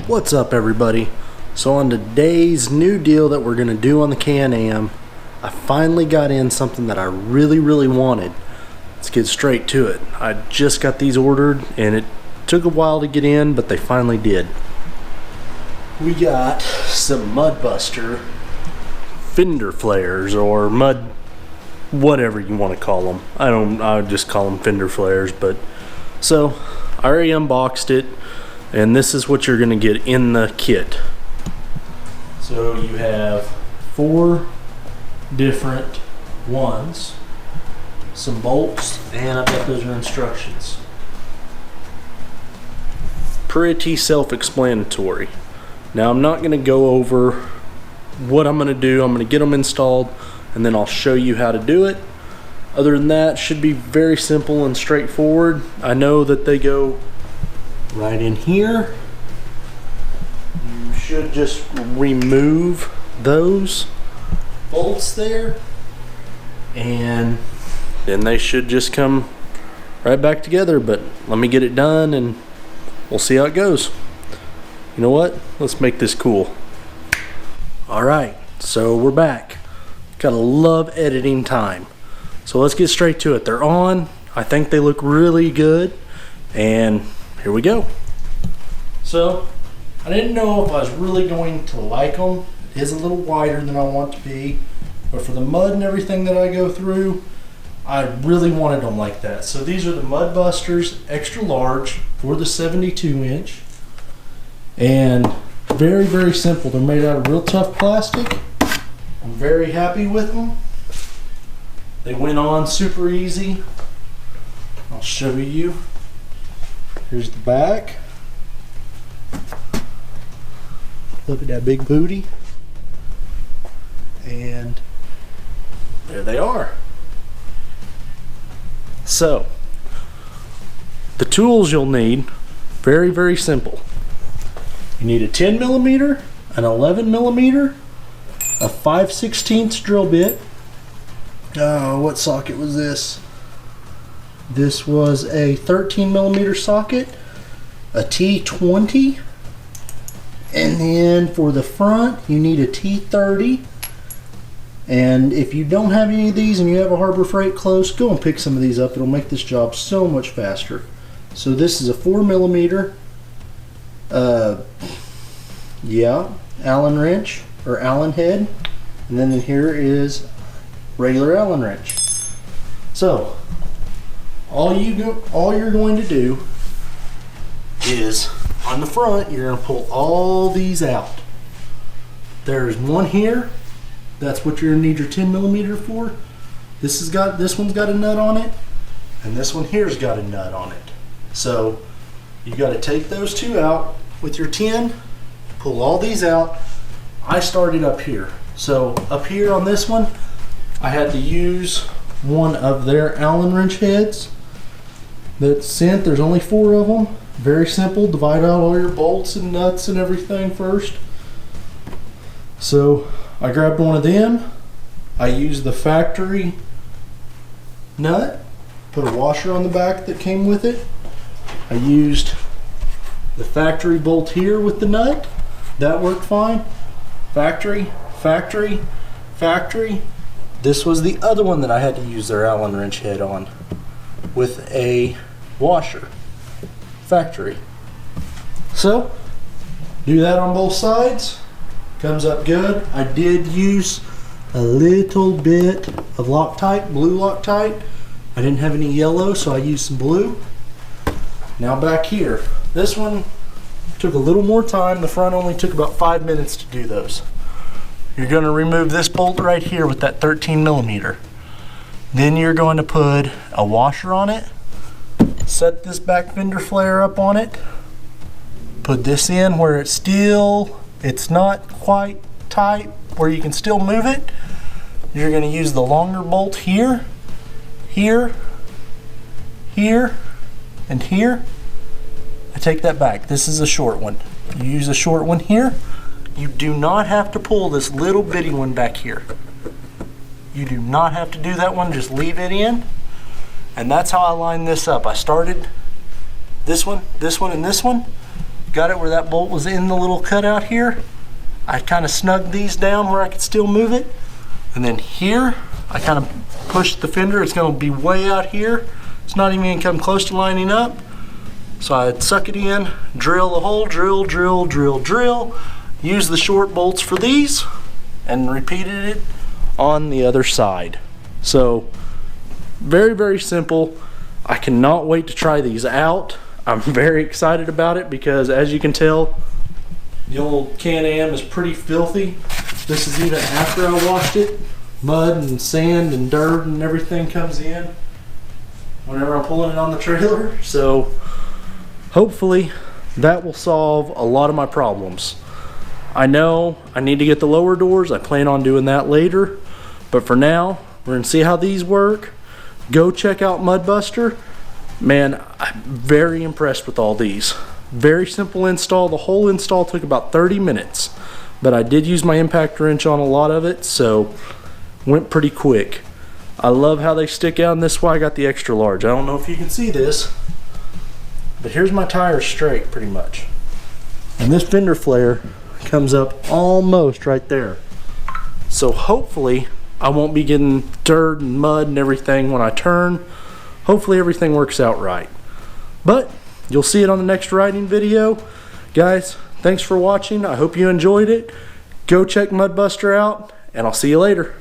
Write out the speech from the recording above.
What's up, everybody? So on today's new deal that we're going to do on the Can-Am, I finally got in something that I really wanted. Let's get straight to it. I just got these ordered and it took a while to get in, but they finally did. We got some Mudbuster fender flares, or mud, whatever you want to call them. I just call them fender flares. But so I already unboxed it, and this is what you're going to get in the kit. So you have 4 different ones, some bolts, and I bet those are instructions. Pretty self-explanatory. Now I'm not going to go over what I'm going to do. I'm going to get them installed and then I'll show you how to do it. Other than that, it should be very simple and straightforward. I know that they go right in here. You should just remove those bolts there, and then they should just come right back together. But let me get it done and we'll see how it goes. You know what? Let's make this cool. Alright, so we're back. Gotta love editing time. So let's get straight to it. They're on. I think they look really good. And here we go. So, I didn't know if I was really going to like them. It is a little wider than I want to be. But for the mud and everything that I go through, I really wanted them like that. So these are the Mudbusters extra large for the 72 inch. And very simple. They're made out of real tough plastic. I'm very happy with them. They went on super easy. I'll show you. Here's the back. Look at that big booty. And there they are. So, the tools you'll need, very simple. You need a 10 millimeter, an 11 millimeter, a 5/16 drill bit. What socket was this? This was a 13 millimeter socket, a T20, and then for the front you need a T30. And if you don't have any of these and you have a Harbor Freight close, go and pick some of these up. It'll make this job so much faster. So this is a 4 millimeter Allen wrench or Allen head, and then here is regular Allen wrench. So all you're going to do is on the front you're going to pull all these out. There's one here. That's what you're going to need your 10 millimeter for. This one's got a nut on it, and this one here's got a nut on it. So you got to take those two out with your 10, pull all these out. I started up here. So up here on this one, I had to use one of their Allen wrench heads that's sent. There's only 4 of them. Very simple. Divide out all your bolts and nuts and everything first. So I grabbed one of them. I used the factory nut, put a washer on the back that came with it. I used the factory bolt here with the nut. That worked fine. Factory. This was the other one that I had to use their Allen wrench head on with a washer. Factory. So do that on both sides. Comes up good. I did use a little bit of Loctite, blue Loctite. I didn't have any yellow, so I used some blue. Now back here, this one took a little more time. The front only took about 5 minutes to do those. You're going to remove this bolt right here with that 13 millimeter. Then you're going to put a washer on it, set this back fender flare up on it, put this in where it's not quite tight, where you can still move it. You're going to use the longer bolt here, and here. I take that back. This is a short one. You use a short one here. You do not have to pull this little bitty one back here. You do not have to do that one. Just leave it in. And that's how I line this up. I started this one, and this one. got it where that bolt was in the little cutout here. I kind of snugged these down where I could still move it. And then here, I kind of pushed the fender. It's going to be way out here. It's not even going to come close to lining up. So I'd suck it in, drill the hole, drill, drill, drill, drill. Use the short bolts for these, and repeated it on the other side. So very, very simple. I cannot wait to try these out. I'm very excited about it because, as you can tell, the old Can-Am is pretty filthy. This is even after I washed it. Mud and sand and dirt and everything comes in whenever I'm pulling it on the trailer. So hopefully that will solve a lot of my problems. I know I need to get the lower doors. I plan on doing that later. But for now, we're going to see how these work. Go check out Mudbuster. Man, I'm very impressed with all these. Very simple install. The whole install took about 30 minutes. But I did use my impact wrench on a lot of it, so went pretty quick. I love how they stick out, and this is why I got the extra large. I don't know if you can see this, but here's my tire straight pretty much. And this fender flare comes up almost right there. So hopefully I won't be getting dirt and mud and everything when I turn. Hopefully everything works out right. But you'll see it on the next riding video. Guys, thanks for watching. I hope you enjoyed it. Go check Mudbuster out, and I'll see you later.